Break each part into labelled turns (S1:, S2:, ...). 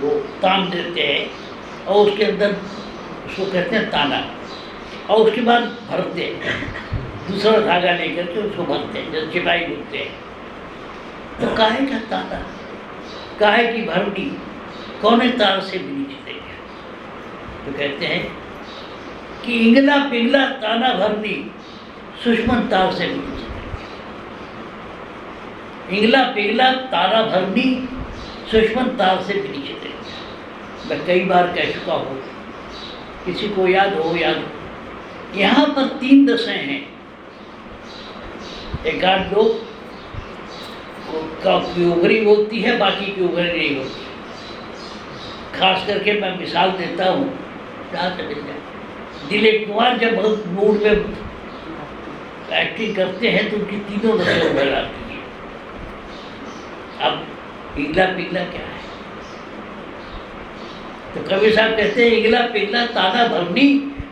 S1: वो तान देते हैं और उसके अंदर उसको कहते हैं ताना, और उसके बाद भरते हैं, दूसरा धागा लेकर के उसको भरते हैं, जैसे चिटाई बुनते हैं। तो काहे का ताना, काहे की भरनी, कौने तार से बिनी चितेगा। तो कहते हैं कि इंगला पिंगला ताना भरनी, सुषमन तार से बिनी चितेगा। इंगला पिंगला ताना भरनी, सुषमन तार से बिनी चितेगा। मैं कई बार कह चुका हूँ, किसी को याद हो याद हो। यहाँ पर 3 दशें हैं। एक आध लोग की उगरी होती है, बाकी की उगरी नहीं होती। खास करके मैं मिसाल देता हूँ, जहाँ से मिल जाए। दिलीप कुमार जब बहुत मूड में एक्टिंग करते हैं तो उनकी तीनों दशें उभर आती हैं। अब पिघला पिघला क्या है? तो कबीर साहब कहते हैं इंगला पिघला ताना भरनी,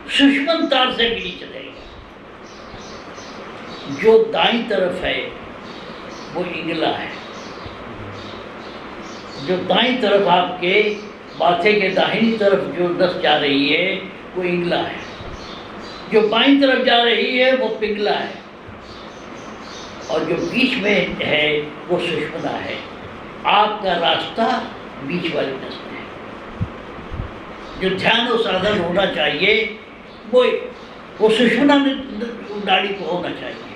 S1: सुषमन तार से बिनी चलेगा। जो दाईं तरफ है वो इंगला है, जो दाईं तरफ आपके माथे के दाहिनी तरफ जो नस जा रही है वो इंगला है, जो बाईं तरफ जा रही है वो पिघला है, और जो बीच में है वो सुषमना है। आपका रास्ता बीच वाली नस में है। जो ध्यान और साधन होना चाहिए वो सुषमना नाड़ी को होना चाहिए।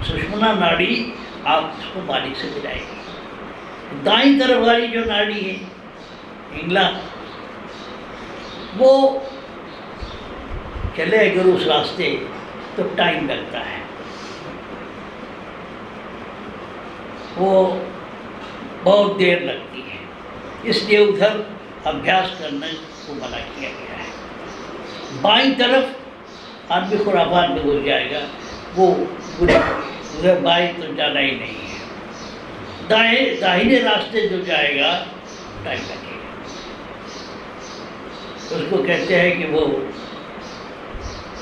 S1: सुषमना नाड़ी आप उसको मालिक से मिलाएगी। दाईं तरफ वाली जो नाड़ी है इंगला, वो चले अगर उस रास्ते तो टाइम लगता है, वो बहुत देर लगती है, इसलिए उधर अभ्यास करने को मना किया गया है। बाईं तरफ आदमी खुराफात में घुस जाएगा, वो उधर बाईं तो जाना ही नहीं है। दाहिने रास्ते जो जाएगा टाइम लगेगा। उसको कहते हैं कि वो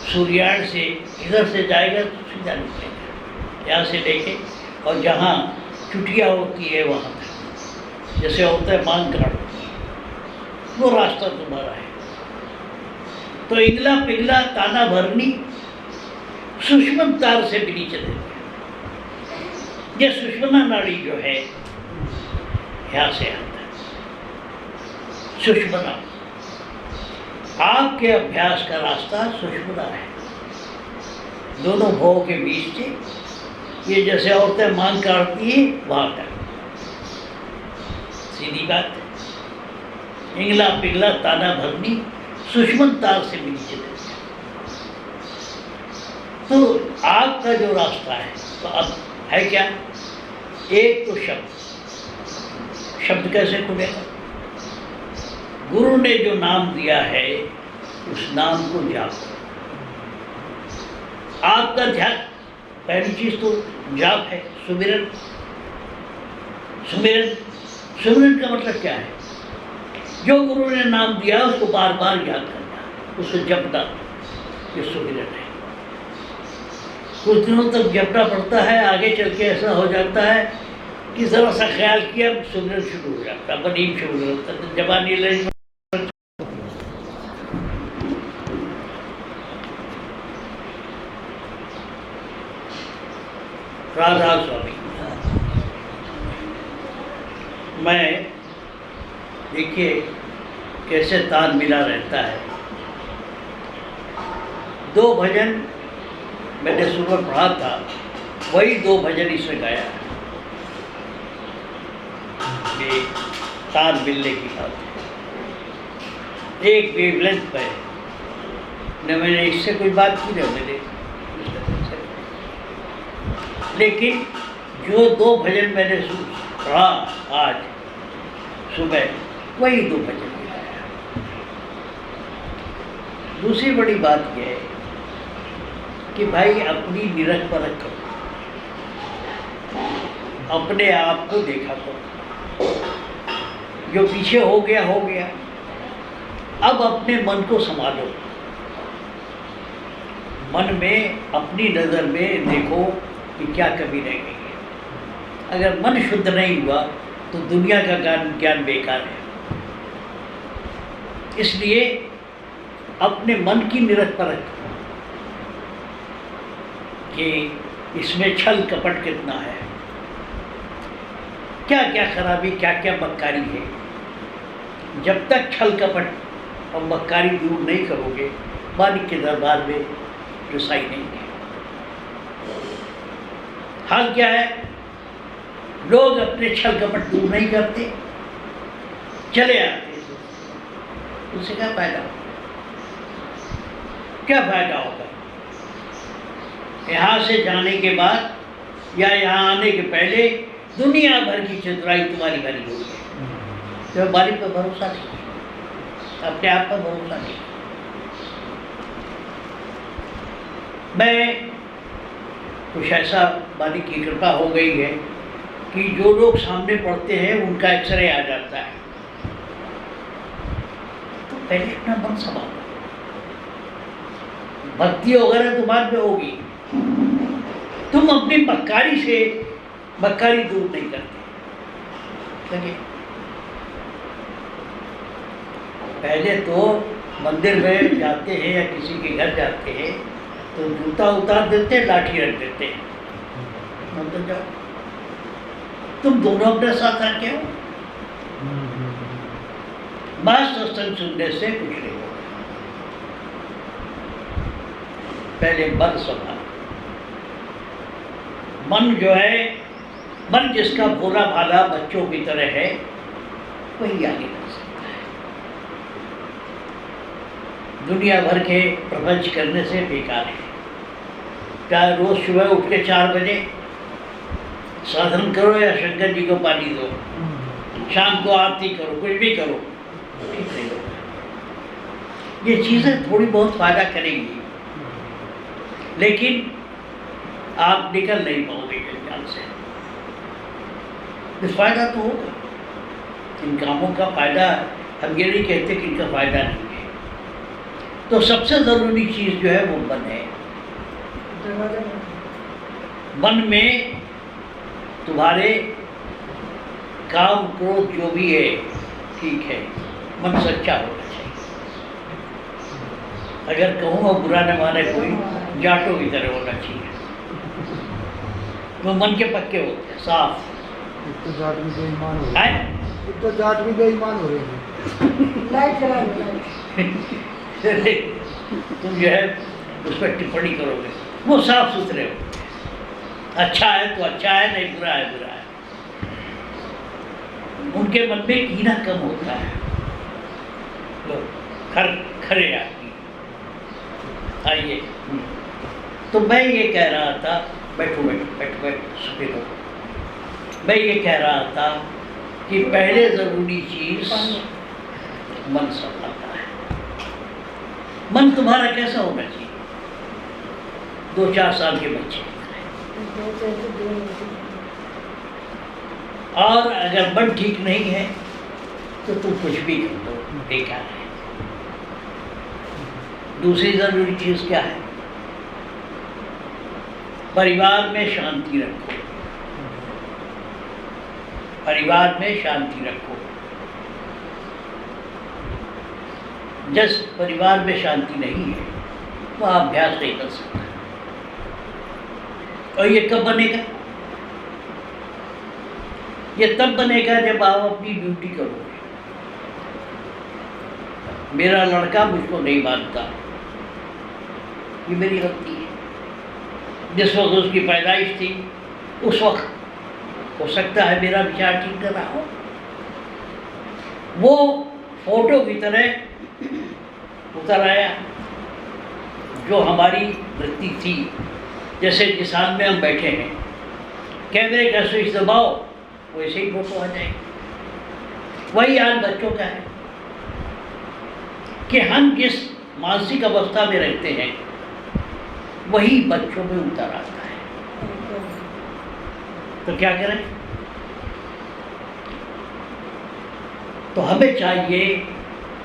S1: सूर्याण से इधर से जाएगा तो सीधा निकलेगा, यहाँ से लेके और जहाँ चुटिया होती है वहाँ तक, जैसे होता है मांग काट होती है, वो रास्ता तुम्हारा है। तो इंगला पिघला ताना भरनी, सुषमन तार से बिनी चलेगा। ये सुषमना नाड़ी जो है यहाँ से आता है। सुषमना आपके अभ्यास का रास्ता सुषमना है, दोनों भवों के बीच से। ये जैसे औरतें मांग काटती है वहाँ तक, सीधी बात है। इंगला पिघला ताना भरनी, सुषमन तार से बिनी चलेगा। तो आपका जो रास्ता है तो अब है क्या? एक तो शब्द कैसे खुलेगा? गुरु ने जो नाम दिया है उस नाम को जाप। आपका ध्यान, पहली चीज तो जाप है, सुमिरन। सुमिरन का मतलब क्या है? जो गुरु ने नाम दिया उसको बार बार याद करना, उसको जपना, ये सुमिरन है। कुछ दिनों तक जपना पड़ता है, आगे चल के ऐसा हो जाता है कि जरा सा ख्याल किया सुमिरन शुरू हो जाता है, नींद शुरू हो जाता है, जबानी लगी। राधा स्वामी, मैं देखिए कैसे तान मिला रहता है। 2 भजन मैंने सुबह पढ़ा था, वही 2 भजन इसमें गाया है। ये तान मिलने की बात है, एक वेवलेंथ पे न मैंने इससे कोई बात की ना मैंने, लेकिन जो 2 भजन मैंने पढ़ा आज सुबह, वही 2 भजन गाया। दूसरी बड़ी बात यह है कि भाई अपनी निरख परख करो, अपने आप को देखा करो। जो पीछे हो गया हो गया, अब अपने मन को संभालो। मन में अपनी नज़र में देखो कि क्या कमी रह गई है। अगर मन शुद्ध नहीं हुआ तो दुनिया का ज्ञान बेकार है। इसलिए अपने मन की निरख परख कि इसमें छल कपट कितना है, क्या क्या खराबी, क्या क्या मक्कारी है। जब तक छल कपट और मक्कारी दूर नहीं करोगे, मालिक के दरबार में रसाई नहीं है। हाल क्या है, लोग अपने छल कपट दूर नहीं करते, चले आते, उससे क्या फायदा, क्या फायदा होगा। यहाँ से जाने के बाद या यहाँ आने के पहले दुनिया भर की चतुराई तुम्हारी भरी होगी, तो मालिक पर भरोसा नहीं, अपने आप पर भरोसा नहीं। मैं कुछ ऐसा मालिक की कृपा हो गई है कि जो लोग सामने पढ़ते हैं उनका एक्सरे आ जाता है। तो पहले अपना मन संभालो, भक्ति वगैरह तो बाद में होगी। तुम अपनी मक्कारी से मक्कारी दूर नहीं करते। पहले तो मंदिर में जाते हैं या किसी के घर जाते हैं तो जूता उतार देते हैं, लाठी रख देते हैं, मंदिर जाओ। तुम दोनों अपने साथ रखे हो। बस सत्संग सुनने से कुछ नहीं होगा। पहले मन संभालो। मन जो है, मन जिसका भोला भाला बच्चों की तरह है, वही आगे बढ़ सकता है। दुनिया भर के प्रपंच करने से बेकार है। क्या रोज सुबह उठ के 4 बजे साधन करो या शंकर जी को पानी दो, शाम को आरती करो, कुछ भी करो, ठीक नहीं होगा। ये चीज़ें थोड़ी बहुत फायदा करेंगी, लेकिन आप निकल नहीं पाओगे जंजाल से। इस फायदा तो होगा, इन कामों का फायदा, हम ये नहीं कहते कि इनका फायदा नहीं है। तो सबसे ज़रूरी चीज़ जो है वो मन है। मन में तुम्हारे काम क्रोध जो भी है, ठीक है, मन सच्चा होना चाहिए। अगर कहूँ और बुरा न माने कोई, जाटों की तरह होना चाहिए। वो मन के पक्के होते हैं, साफ।
S2: तो जाट भी बेईमान हो रहे हैं। तो जाट भी बेईमान हो रहे हैं।
S3: लाइट जला
S1: तुम जो है उस पर टिप्पणी करोगे, वो साफ सुथरे हो। अच्छा है तो अच्छा है, नहीं बुरा है बुरा है। उनके मन में कीना कम होता है। लो खरे आदमी आइए। तो मैं ये कह रहा था, बैठो बैठो बैठो बैठो, सुखी रहो। मैं ये कह रहा था कि पहले ज़रूरी चीज़ मन संभालना है। मन तुम्हारा कैसा होना चाहिए? 2-4 साल के बच्चे। और अगर मन ठीक नहीं है तो तुम कुछ भी कर दो, बेकार है। दूसरी ज़रूरी चीज़ क्या है? परिवार में शांति रखो। परिवार में शांति रखो। जिस परिवार में शांति नहीं है वह अभ्यास नहीं कर सकता। और ये कब बनेगा? ये तब बनेगा जब आप अपनी ड्यूटी करोगे। मेरा लड़का मुझको नहीं मानता, ये मेरी गलती है। जिस वक्त उसकी पैदाइश थी उस वक्त हो सकता है मेरा विचार ठीक कर रहा हो। वो फोटो की तरह उतर आया जो हमारी वृत्ति थी। जैसे जिस हाल में हम बैठे हैं, कैमरे का स्विच दबाओ वैसे ही फोटो आ जाएगी। वही हाल बच्चों का है कि हम जिस मानसिक अवस्था में रहते हैं वही बच्चों में उतर आता है। तो क्या करें? तो हमें चाहिए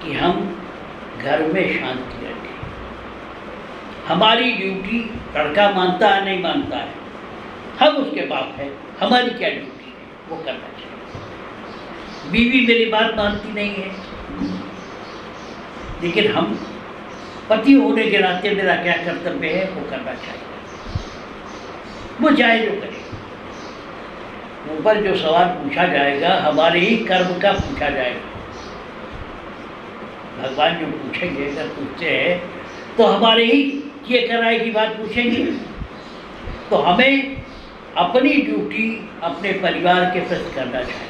S1: कि हम घर में शांति रखें। हमारी ड्यूटी, लड़का मानता है नहीं मानता है, हम उसके बाप हैं, हमारी क्या ड्यूटी है वो करना चाहिए। बीवी मेरी बात मानती नहीं है, लेकिन हम पति होने के नाते मेरा क्या कर्तव्य है वो करना चाहिए, वो चाहे जो करे। ऊपर जो सवाल पूछा जाएगा हमारे ही कर्म का पूछा जाएगा। भगवान जो पूछेंगे, अगर पूछते हैं तो हमारे ही किए कराए की बात पूछेंगे। तो हमें अपनी ड्यूटी अपने परिवार के प्रति करना चाहिए,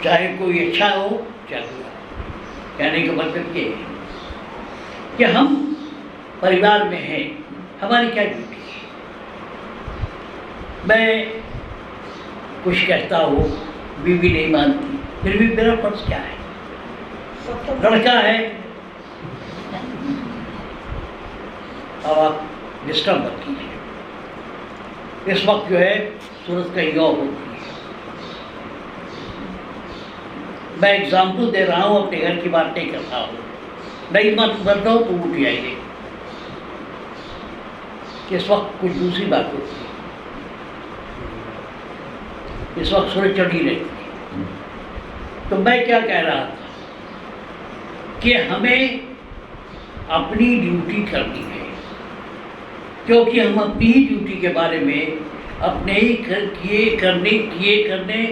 S1: चाहे कोई अच्छा हो चाहे बुरा। कहने का मतलब ये है कि हम परिवार में हैं, हमारी क्या ड्यूटी है। मैं कुछ कहता हूँ, बीवी नहीं मानती, फिर भी मेरा फर्ज क्या है? लड़का है। अब आप डिस्टर्ब मत कीजिए। इस वक्त जो है सूरत का यौ होती है। मैं एग्जाम्पल दे रहा हूँ, अपने घर की बात नहीं करता हूँ। नहीं मत करता हूँ तो उठ जाइए। इस वक्त कुछ दूसरी बात होती है। इस वक्त सूरज चढ़ी रहती है। तो मैं क्या कह रहा था कि हमें अपनी ड्यूटी करनी है, क्योंकि हम अपनी ही ड्यूटी के बारे में, अपने ही किए करने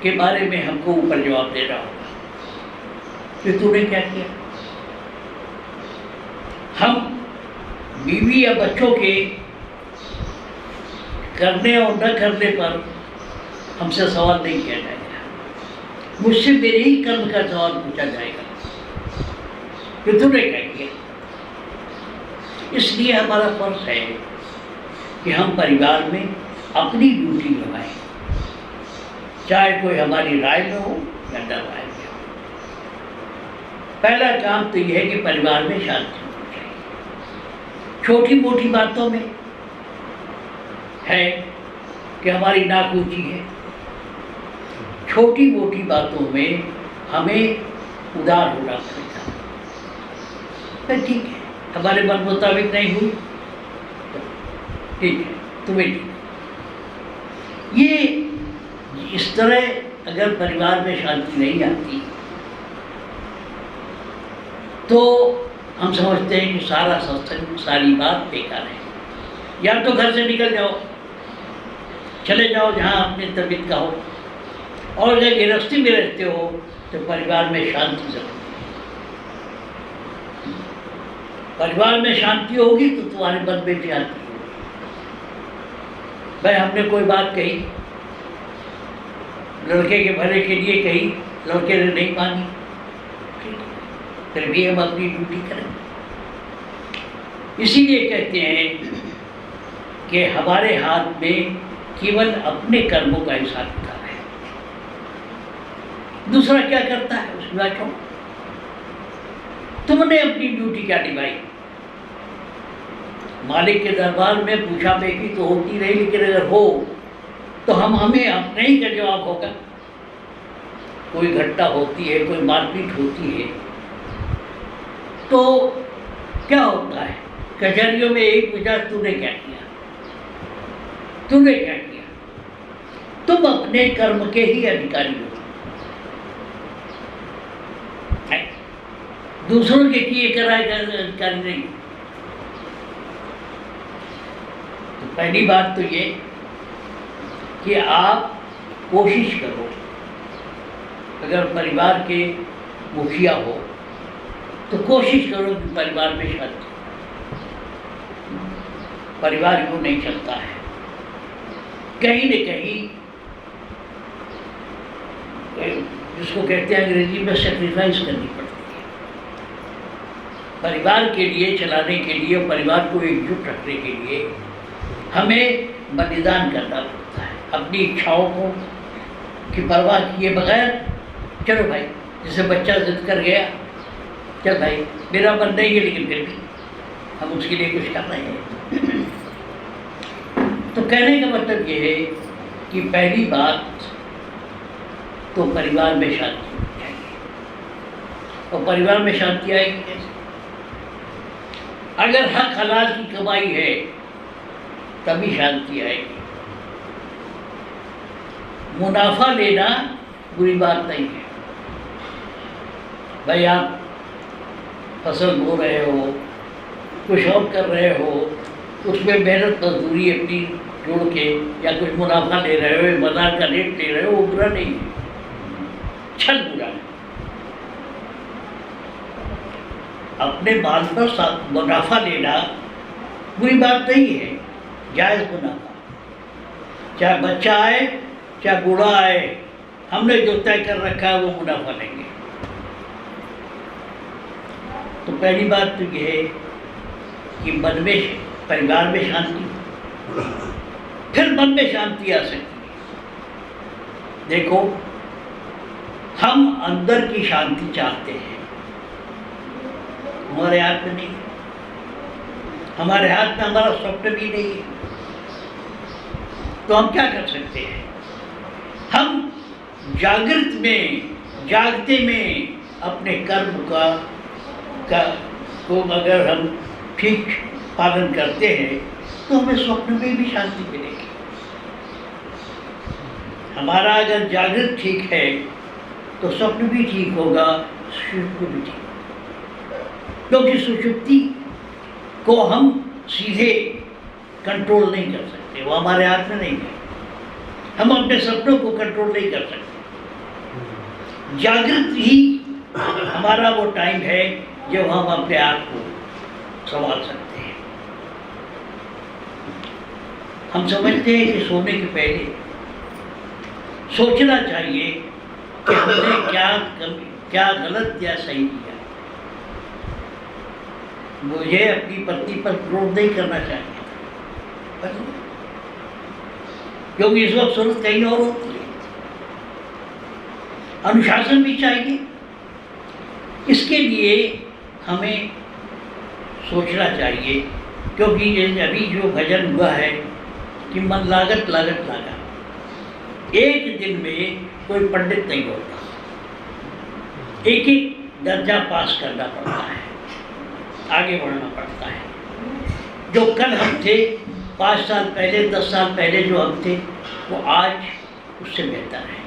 S1: के बारे में हमको ऊपर जवाब देना होगा कि तूने क्या किया। हम बीवी या बच्चों के करने और न करने पर हमसे सवाल नहीं किया जाएगा, मुझसे मेरे ही कर्म का सवाल पूछा जाएगा कि तूने क्या किया। इसलिए हमारा फर्ज है कि हम परिवार में अपनी ड्यूटी निभाएं, चाहे कोई हमारी राय में हो या न राय में हो। पहला काम तो यह है कि परिवार में शांति होनी चाहिए। छोटी मोटी बातों में है कि हमारी नाक ऊंची है, छोटी मोटी बातों में हमें उदार होना पड़ेगा। तो ठीक है, हमारे मन मुताबिक नहीं हुई, ठीक है, तुम्हें ठीक। ये इस तरह अगर परिवार में शांति नहीं आती तो हम समझते हैं कि सारा सत्संग, सारी बात बेकार है। या तो घर से निकल जाओ, चले जाओ जहाँ अपनी तबीयत का हो, और अगर गृहस्थी में रहते हो तो परिवार में शांति जरूरी है। परिवार में शांति होगी तो तुम्हारे मन में भी शांति होगी। भाई हमने कोई बात कही, लड़के के भले के लिए कही, लड़के ने नहीं मानी, फिर भी हम अपनी ड्यूटी करें। इसीलिए कहते हैं कि हमारे हाथ में केवल अपने कर्मों का हिसाब किताब है, दूसरा क्या करता है उसकी बात छोड़ो। तुमने अपनी ड्यूटी क्या निभाई? मालिक के दरबार में पूछा बेकी तो होती रही, लेकिन अगर हो तो हमें अपने ही का जवाब होगा। कोई घटना होती है, कोई मारपीट होती है तो क्या होता है? कचहरियों में एक पूछा तूने क्या किया, तूने क्या किया। तुम अपने कर्म के ही अधिकारी हो, दूसरों के किए कराए गए अधिकारी नहीं। तो पहली बात तो ये कि आप कोशिश करो, अगर परिवार के मुखिया हो तो कोशिश करो कि परिवार में शांति। परिवार यूँ नहीं चलता है, कहीं न कहीं जिसको कहते हैं अंग्रेजी में सेक्रीफाइस करनी पड़ती है। परिवार के लिए, चलाने के लिए, परिवार को एकजुट रखने के लिए हमें बलिदान करना पड़ता है। अपनी इच्छाओं को की परवाह किए बगैर, चलो भाई, जैसे बच्चा जिद कर गया, चल भाई मेरा मन नहीं है लेकिन फिर भी हम उसके लिए कुछ कर रहे हैं। तो कहने का मतलब ये है कि पहली बात तो परिवार में शांति होनी चाहिए। और परिवार में शांति आएगी कैसे? अगर हक हलाल की कमाई है तभी शांति आएगी। मुनाफा लेना बुरी बात नहीं है। भाई आप फसल बो रहे हो, कुछ और कर रहे हो, उसमें मेहनत मजदूरी अपनी जोड़ के या कुछ मुनाफा ले रहे हो, बाजार का रेट ले रहे हो, वो बुरा नहीं है, छल बुरा है। अपने माल पर मुनाफा लेना बुरी बात नहीं है, जायज़ मुनाफा। चाहे बच्चा आए चाहे बूढ़ा आए, हमने जो तय कर रखा है वो मुनाफा लेंगे। तो पहली बात तो ये है कि मन में, परिवार में शांति, फिर मन में शांति आ सकती है। देखो, हम अंदर की शांति चाहते हैं, हमारे हाथ में नहीं, हमारे हाथ में हमारा स्वप्न भी नहीं है। तो हम क्या कर सकते हैं? हम जागृत में, जागते में अपने कर्म को अगर हम ठीक पालन करते हैं तो हमें स्वप्न में भी शांति मिलेगी। हमारा अगर जागृत ठीक है तो स्वप्न भी ठीक होगा, सुषुप्ति भी ठीक होगा। क्योंकि सुषुप्ति को हम सीधे कंट्रोल नहीं कर सकते, वो हमारे हाथ में नहीं है। हम अपने सपनों को कंट्रोल नहीं कर सकते। जागृत ही हमारा वो टाइम है जब हम अपने आप को संभाल सकते हैं। हम समझते हैं कि सोने के पहले सोचना चाहिए कि हमने क्या गलत या सही किया। मुझे अपनी पत्नी पर क्रोध नहीं करना चाहिए, क्योंकि इस वक्त सूरत कहीं और होती है। अनुशासन भी चाहिए, इसके लिए हमें सोचना चाहिए। क्योंकि अभी जो भजन हुआ है कि मन लागत लागत लागा, एक दिन में कोई पंडित नहीं होता, एक एक दर्जा पास करना पड़ता है, आगे बढ़ना पड़ता है। जो कल हम थे, 5 साल पहले, 10 साल पहले जो हम थे, वो आज उससे बेहतर है।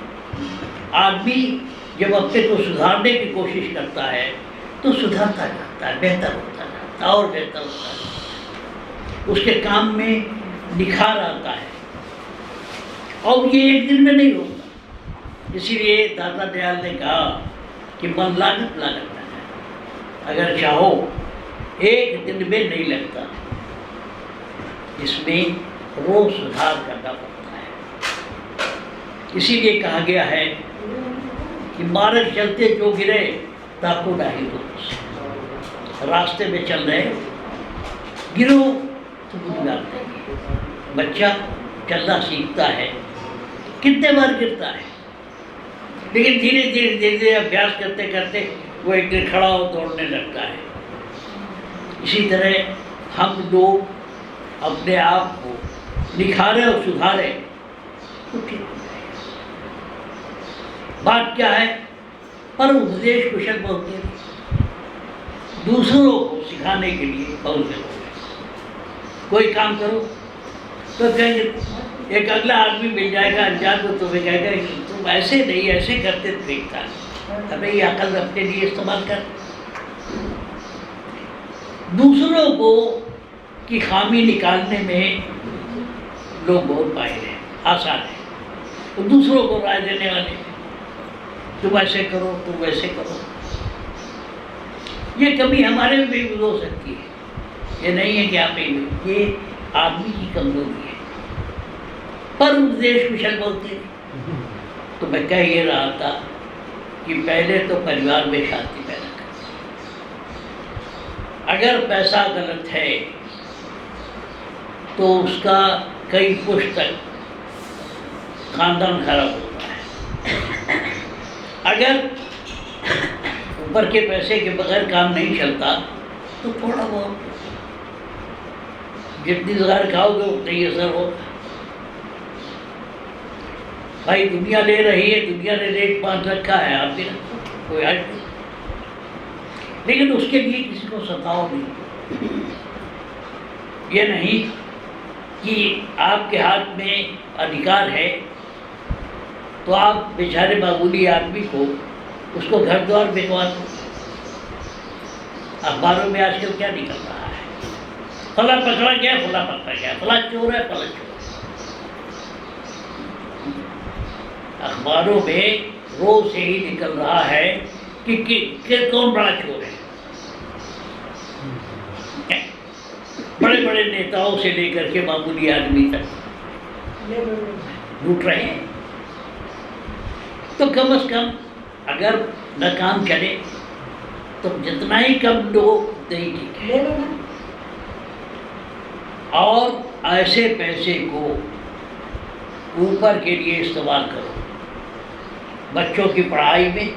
S1: आदमी जब अपने को सुधारने की कोशिश करता है तो सुधरता जाता है, बेहतर होता जाता है और बेहतर होता है, उसके काम में निखार आता है। और ये एक दिन में नहीं होता। इसीलिए दादा दयाल ने कहा कि मन लागत लागत है, अगर चाहो एक दिन में नहीं लगता, इसमें रोज सुधार करना पड़ता है। इसीलिए कहा गया है कि मार्ग चलते जो गिरे ताको नहीं हो। रास्ते में चल रहे गिरो तो बुरी बात नहीं। बच्चा चलना सीखता है, कितने बार गिरता है, लेकिन धीरे धीरे धीरे धीरे अभ्यास करते करते वो एक दिन खड़ा हो दौड़ने लगता है। इसी तरह हम लोग अपने आप को निखारें और सुधारें तो ठीक हो जाएगा। बात क्या है? पर उपदेश कुशल बोलते हैं, दूसरों को सिखाने के लिए बहुत जरूरी है। कोई काम करो तो कहीं एक अगला आदमी मिल जाएगा अनजान, तो तुम्हें कहेगा तुम ऐसे नहीं, ऐसे करते तो ठीक था। हमें ये अकल अपने लिए इस्तेमाल कर। दूसरों को की खामी निकालने में लोग बहुत माहिर हैं, आसान है। तो दूसरों को राय देने वाले, तुम ऐसे करो, तुम वैसे करो, ये कभी हमारे में भी हो सकती है। ये नहीं है कि आप ही, ये आदमी की कमजोरी है। पर उपदेश कुशल बोलते हैं। तो मैं कह ये रहा था कि पहले तो परिवार में शांति पैदा कर। अगर पैसा गलत है तो उसका कई पुश्त तक खानदान खराब होता है। अगर ऊपर के पैसे के बगैर काम नहीं चलता तो थोड़ा बहुत जितनी जहर खाओगे उतना ही असर होगा। भाई दुनिया ले रही है, दुनिया ने रेट बांध रखा है, आप भी रखो, कोई हर्ज नहीं, लेकिन उसके लिए किसी को सताओ नहीं। ये नहीं कि आपके हाथ में अधिकार है तो आप बेचारे मामूली आदमी को उसको घर द्वार बिकवा दो। अखबारों में आजकल क्या निकल रहा है, फला पकड़ा गया, फला पकड़ा गया, फला चोर है, फला चोर है। अखबारों में रोज से ही निकल रहा है कि कौन बड़ा चोर है। बड़े बड़े नेताओं से लेकर के मामूली आदमी तक लूट रहे हैं। तो कम से कम अगर न काम करे तो जितना ही कम लो उतना ही ठीक है। और ऐसे पैसे को ऊपर के लिए इस्तेमाल करो, बच्चों की पढ़ाई में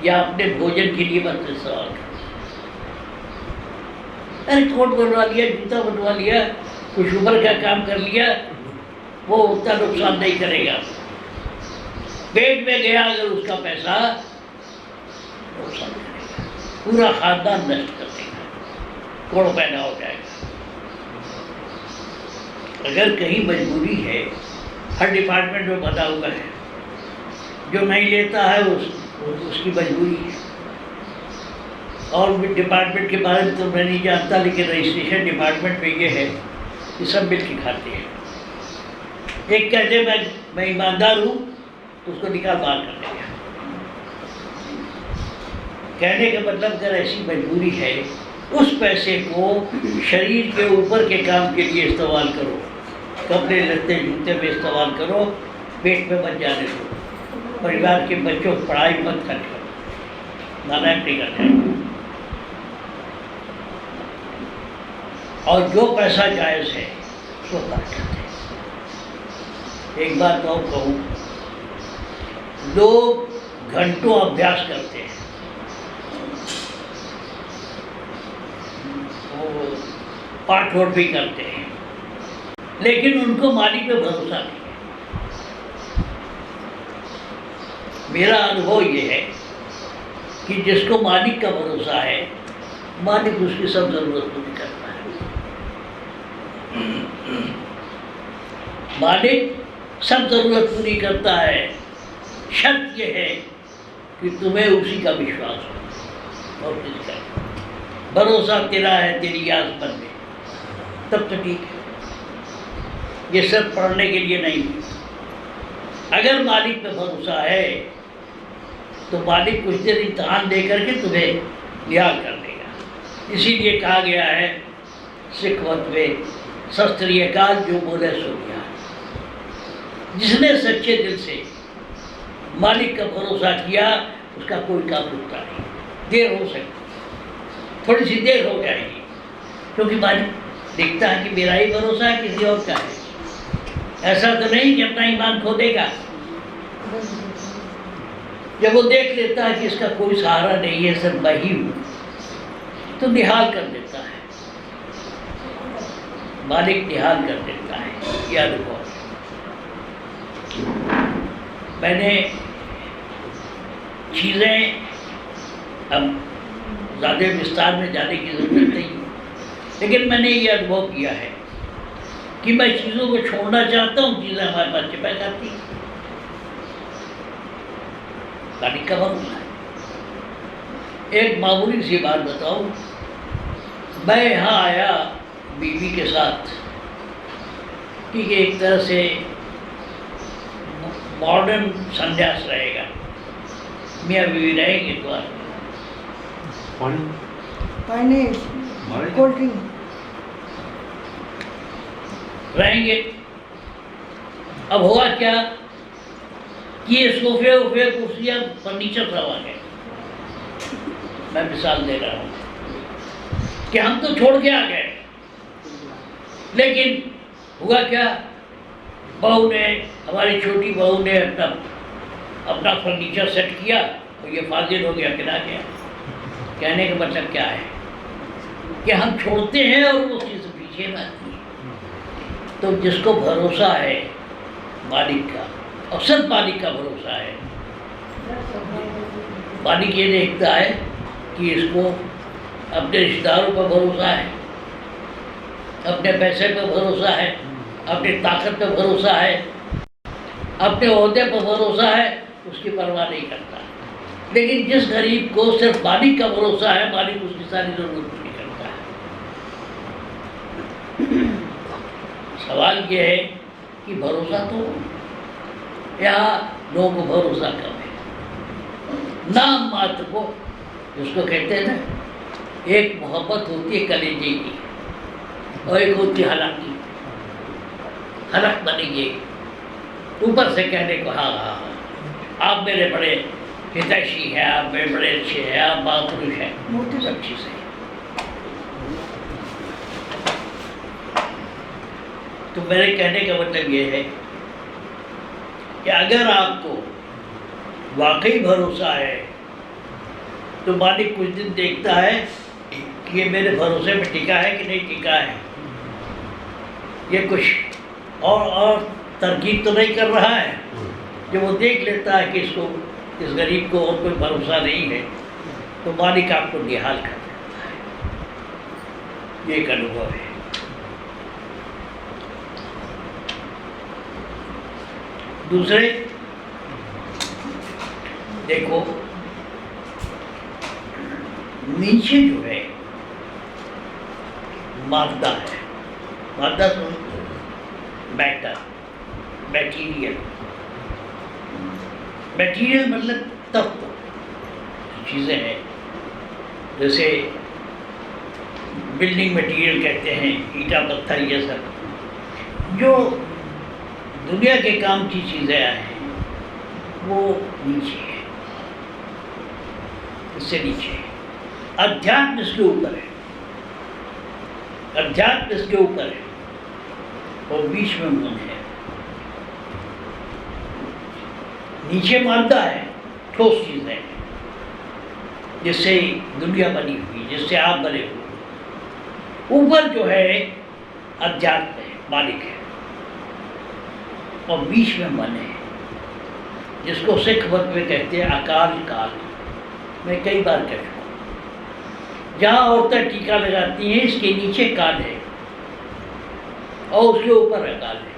S1: या अपने भोजन के लिए मत इस्तेमाल करो। अरे कोट बनवा लिया, जूता बनवा लिया, कुछ ऊपर का काम कर लिया, वो उतना नुकसान नहीं करेगा। पेट में गया अगर उसका पैसा, नुकसान करेगा, पूरा खानदान नष्ट कर देगा, कोड़ पैदा हो जाएगा। अगर कहीं मजबूरी है, हर डिपार्टमेंट में बता हुआ है, जो नहीं लेता है उसकी मजबूरी है। और डिपार्टमेंट के बारे में तो मैं नहीं जानता, लेकिन रजिस्ट्रेशन डिपार्टमेंट में ये है कि सब मिल के खाते हैं। एक कहते मैं ईमानदार हूँ तो उसको निकाल बाहर कर देगा। कहने का मतलब अगर ऐसी मजबूरी है, उस पैसे को शरीर के ऊपर के काम के लिए इस्तेमाल करो, कपड़े लत्ते जूते में इस्तेमाल करो, पेट में मत जाने दो, परिवार के बच्चों की पढ़ाई मत खर्च करो, नालायक नहीं कर जाएगा। और जो पैसा जायज़ है उसको खर्च करते हैं। एक बात और कहूँ, लोग घंटों अभ्यास करते हैं, वो पाठ भी करते हैं, लेकिन उनको मालिक पे भरोसा नहीं है। मेरा अनुभव ये है कि जिसको मालिक का भरोसा है, मालिक उसकी सब जरूरत पूरी करता है। मालिक सब जरूरत पूरी करता है। शर्त यह है कि तुम्हें उसी का विश्वास हो और किसका भरोसा तेरा है, तेरी आसमान में, तब तो ठीक है। ये सब पढ़ने के लिए नहीं। अगर मालिक पे भरोसा है तो मालिक कुछ देर इम्तहान दे करके तुम्हें लिहाज कर देगा। इसीलिए कहा गया है सिख मत में, शस्त्रीय काल जो बोले सो गया। जिसने सच्चे दिल से मालिक का भरोसा किया, उसका कोई काम रुकता नहीं। देर हो सकती, थोड़ी सी देर हो जाएगी, क्योंकि मालिक देखता है कि मेरा ही भरोसा है, किसी और का है। ऐसा तो नहीं कि अपना ईमान खो देगा। जब वो देख लेता है कि इसका कोई सहारा नहीं है, सिर्फ मैं ही हूँ, तो निहाल कर देता है, मालिक निहाल कर देता है। यह अनुभव मैंने चीज़ें, अब ज़्यादा विस्तार में जाने की ज़रूरत नहीं, लेकिन मैंने ये अनुभव किया है कि मैं चीज़ों को छोड़ना चाहता हूँ, चीज़ें हमारे पास चिपक जाती हैं। मालिक का भरोसा है। एक मामूली सी बात बताऊँ, मैं यहाँ आया बीवी के साथ कि एक तरह से मॉडर्न संन्यास रहेगा, मियाँ बीवी रहेंगे तो
S2: कोल्ड ड्रिंक
S1: रहेंगे। अब हुआ क्या कि ये सोफे वोफे कुर्सियाँ फर्नीचर सब आ गए। मैं मिसाल दे रहा हूँ कि हम तो छोड़ के आ गए, लेकिन हुआ क्या, बहू ने, हमारी छोटी बहू ने अपना फर्नीचर सेट किया और ये फाजिल हो गया, गिरा गया। कहने का मतलब क्या है कि हम छोड़ते हैं और वो चीज़ पीछे में आती है। तो जिसको भरोसा है मालिक का, और सिर्फ मालिक का भरोसा है, मालिक ये देखता है कि इसको अपने रिश्तेदारों पर भरोसा है, अपने पैसे पर भरोसा है, अपनी ताकत पर भरोसा है, अपने ओहदे पर भरोसा है, उसकी परवाह नहीं करता। लेकिन जिस गरीब को सिर्फ मालिक का भरोसा है, मालिक उसकी सारी जरूरत पूरी करता है। सवाल ये है कि भरोसा तो यहाँ लोगों को भरोसा कम है। नाम मात्र को, जिसको कहते हैं ना, एक मोहब्बत होती है कलेजे की और एक होती है हलाकी। हलक बनेंगे ऊपर से कहने को, हाँ हाँ आप मेरे बड़े हितैषी हैं, आप मेरे बड़े अच्छे हैं, आप महापुरुष हैं, होती सब चीज़ें। तो मेरे कहने का मतलब ये है कि अगर आपको वाकई भरोसा है तो मालिक कुछ दिन देखता है कि ये मेरे भरोसे में टिका है कि नहीं टिका है, ये कुछ और तरकीब तो नहीं कर रहा है। जब वो देख लेता है कि इसको, इस गरीब को और कोई भरोसा नहीं है, तो मालिक आपको निहाल कर देता है। ये एक अनुभव है। दूसरे, देखो नीचे जो है मादा है, मादा तो मैटर, मटेरियल, मटेरियल मतलब तत्व चीज़ें हैं। जैसे बिल्डिंग मटेरियल कहते हैं, ईटा पत्थर, ये सब जो दुनिया के काम की चीज़ें हैं वो नीचे है, इससे नीचे है। अध्यात्म इसके ऊपर है, अध्यात्म इसके ऊपर है और बीच में मन है। नीचे मादा है, ठोस चीज़ें हैं, जिससे दुनिया बनी हुई, जिससे आप बने हुए। ऊपर जो है अध्यात्म है, मालिक है, और बीच में मन है, जिसको सिख मत में कहते हैं अकाल काल। मैं कई बार कह चुका हूँ, जहाँ औरतें टीका लगाती हैं इसके नीचे काल है और उसके ऊपर अकाल है।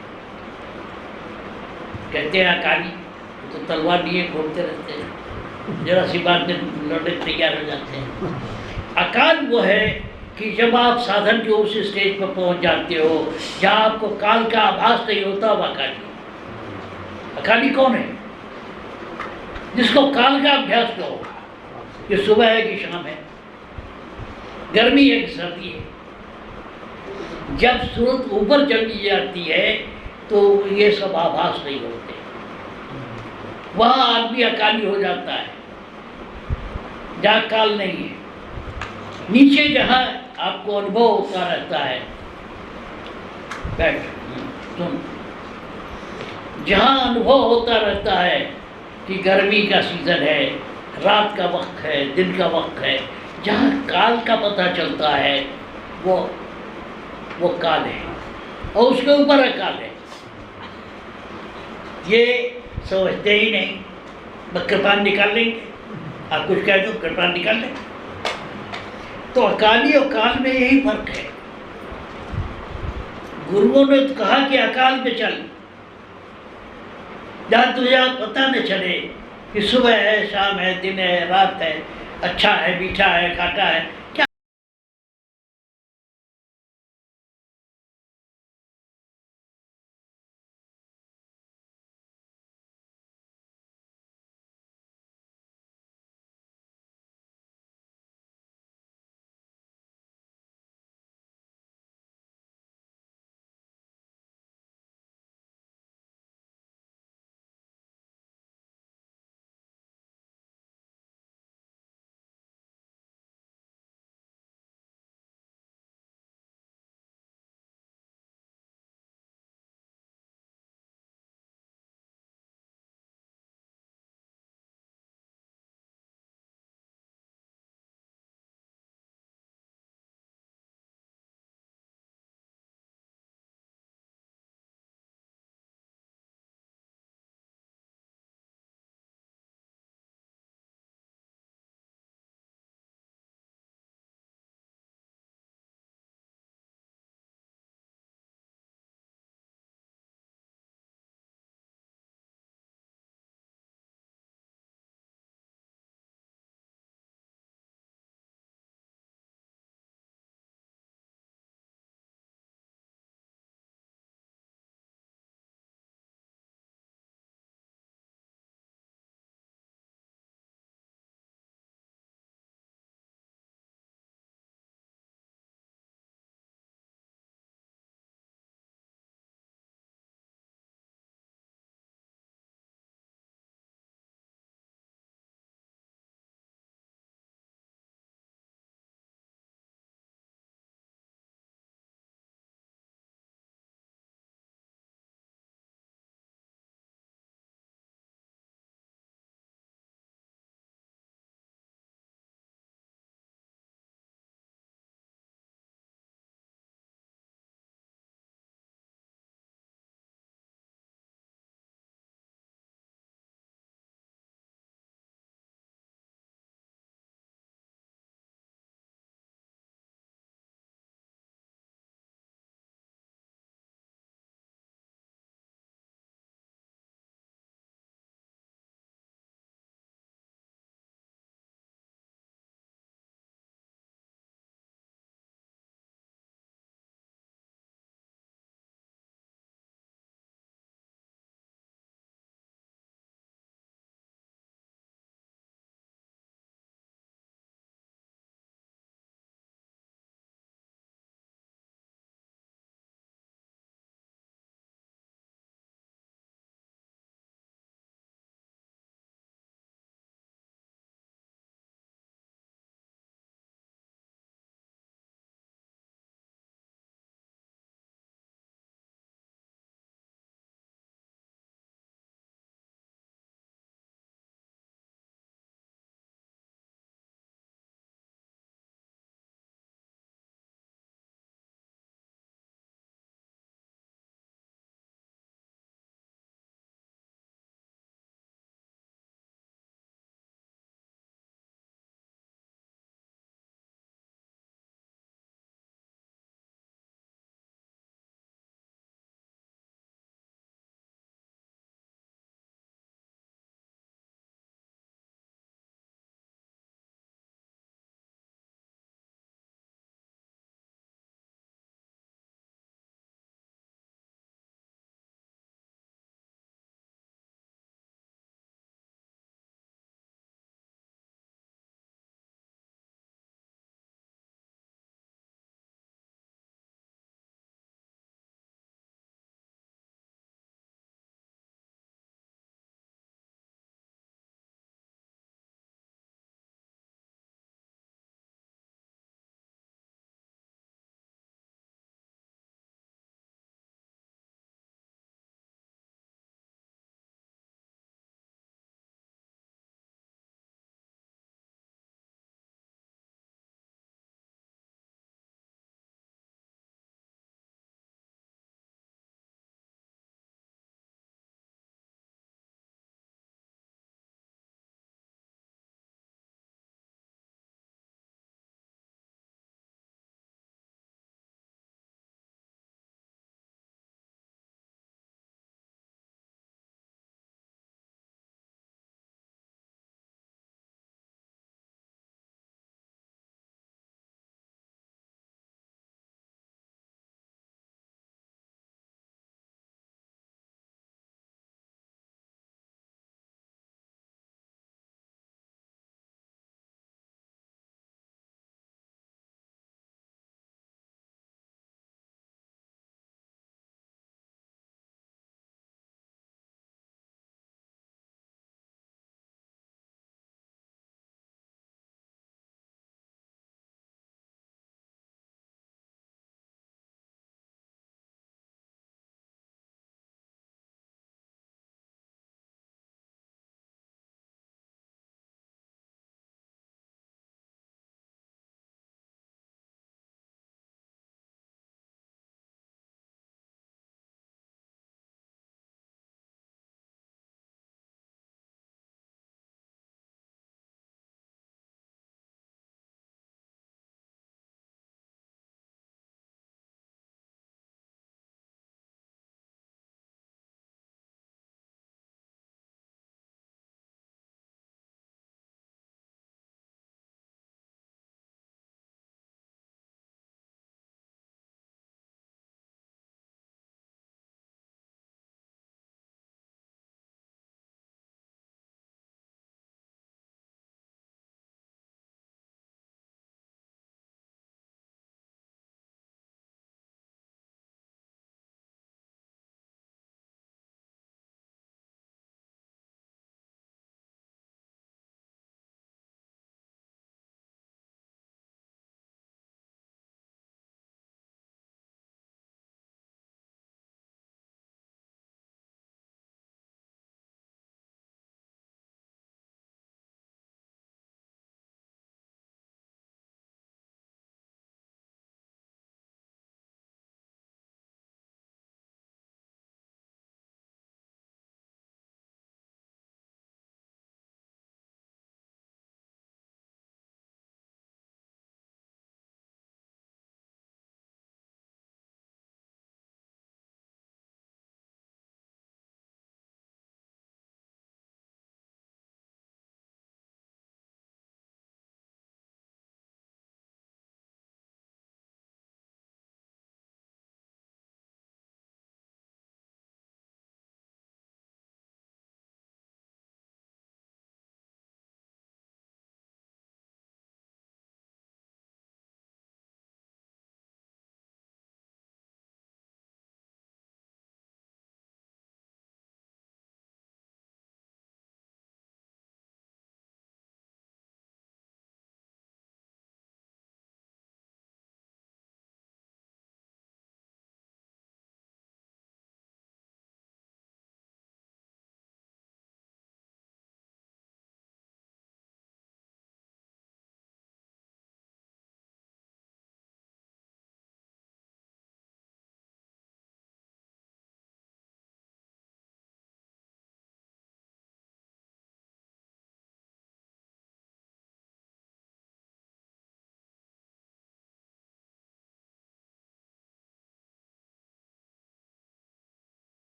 S1: कहते हैं अकाली तो तलवार लिए घूमते रहते हैं, जरा सी बात में लौटे तैयार हो जाते हैं। अकाल वो है कि जब आप साधन के उस स्टेज पर पहुंच जाते हो जहाँ आपको काल का आभास नहीं होता, वह अकाली। अकाली कौन है? जिसको काल का अभ्यास न हो, कि सुबह है कि शाम है, गर्मी है कि सर्दी है। जब सूरत ऊपर चली जाती है तो ये सब आभास नहीं होते, वहाँ आदमी अकाली हो जाता है जहाँ काल नहीं है। नीचे जहाँ आपको अनुभव होता रहता है, बैठ सुन, जहाँ अनुभव होता रहता है कि गर्मी का सीज़न है, रात का वक्त है, दिन का वक्त है, जहाँ काल का पता चलता है वो काल है और उसके ऊपर अकाल है। ये समझते ही नहीं, बस कृपान निकाल लेंगे, आप कुछ कह दो कृपान निकाल लें। तो अकाली और काल में यही फर्क है। गुरुओं ने तो कहा कि अकाल पे चल, जहाँ तुझे पता न चले कि सुबह है, शाम है, दिन है, रात है, अच्छा है, मीठा है, खाटा है,